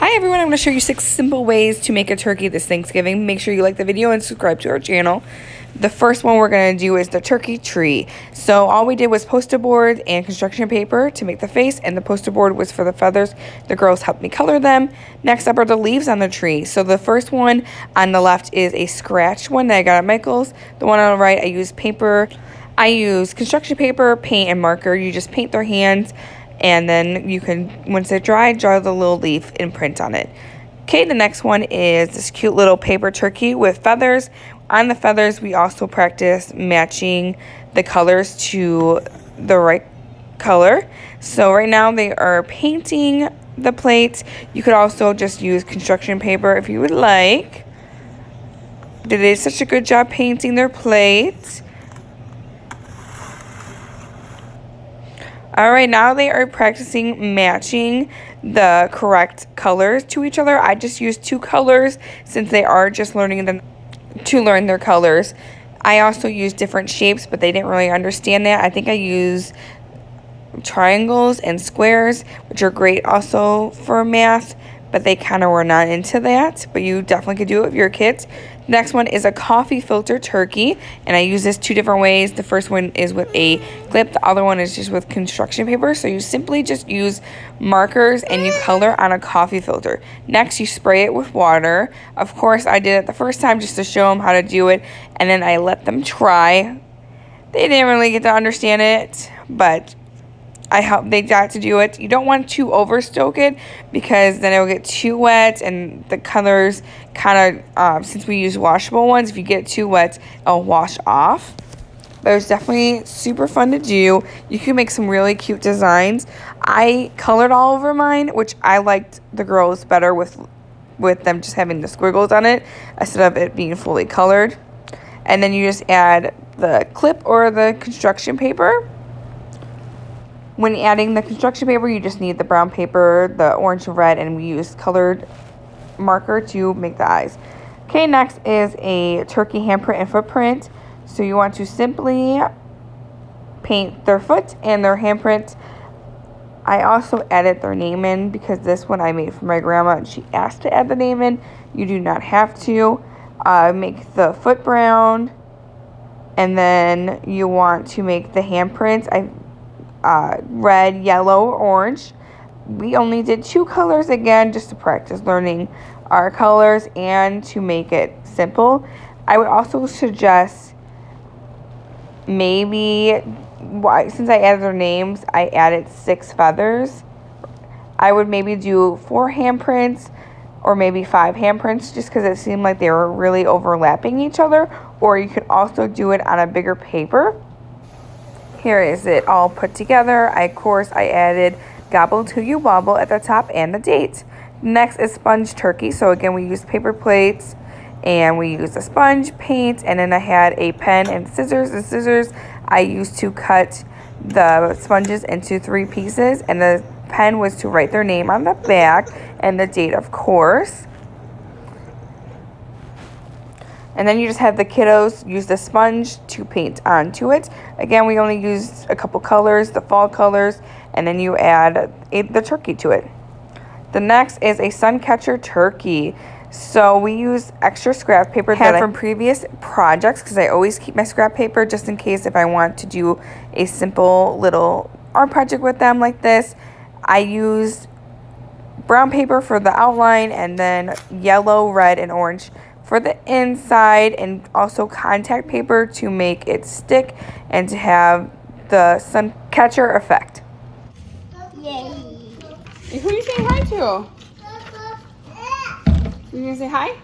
Hi everyone, I'm going to show you 6 simple ways to make a turkey this Thanksgiving. Make sure you like the video and subscribe to our channel. The first one we're going to do is the turkey tree. So all we did was poster board and construction paper to make the face, and the poster board was for the feathers. The girls helped me color them. Next up are the leaves on the tree. So the first one on the left is a scratch one that I got at Michael's. The one on the right I use paper. I use construction paper, paint, and marker. You just paint their hands, and then you can, once they're dry, draw the little leaf and print on it. Okay, the next one is this cute little paper turkey with feathers. On the feathers, we also practice matching the colors to the right color. So right now they are painting the plates. You could also just use construction paper if you would like. They did such a good job painting their plates. Alright, now they are practicing matching the correct colors to each other. I just used 2 colors since they are just learning to learn their colors. I also used different shapes, but they didn't really understand that. I think I used triangles and squares, which are great also for math, but they kind of were not into that. But you definitely could do it with your kids. Next one is a coffee filter turkey, and I use this 2 different ways. The first one is with a clip, the other one is just with construction paper. So you simply just use markers and you color on a coffee filter. Next, you spray it with water. Of course, I did it the first time just to show them how to do it, and then I let them try. They didn't really get to understand it, but they got to do it. You don't want to overstoke it because then it'll get too wet, and the colors kind of, since we use washable ones, if you get too wet, it'll wash off. But it was definitely super fun to do. You can make some really cute designs. I colored all over mine, which I liked the girls better with them just having the squiggles on it instead of it being fully colored. And then you just add the clip or the construction paper. When adding the construction paper, you just need the brown paper, the orange and red, and we use colored marker to make the eyes. Okay, next is a turkey handprint and footprint. So you want to simply paint their foot and their handprint. I also added their name in because this one I made for my grandma and she asked to add the name in. You do not have to. Make the foot brown, and then you want to make the handprints. Red, yellow, or orange. We only did 2 colors again just to practice learning our colors and to make it simple. I would also suggest maybe, since I added their names, I added 6 feathers. I would maybe do 4 handprints or maybe 5 handprints just because it seemed like they were really overlapping each other, or you could also do it on a bigger paper. Here is it all put together. Of course, I added Gobble Till You Wobble at the top and the date. Next is sponge turkey. So again, we used paper plates and we used a sponge, paint, and then I had a pen and scissors. The scissors I used to cut the sponges into 3 pieces, and the pen was to write their name on the back and the date, of course. And then you just have the kiddos use the sponge to paint onto it. Again, we only used a couple colors, the fall colors, and then you add the turkey to it. The next is a sun catcher turkey. So we use extra scrap paper that I had from previous projects because I always keep my scrap paper just in case if I want to do a simple little art project with them like this. I used brown paper for the outline, and then yellow, red, and orange for the inside, and also contact paper to make it stick and to have the sun catcher effect. Yay! Who are you saying hi to? You gonna say hi?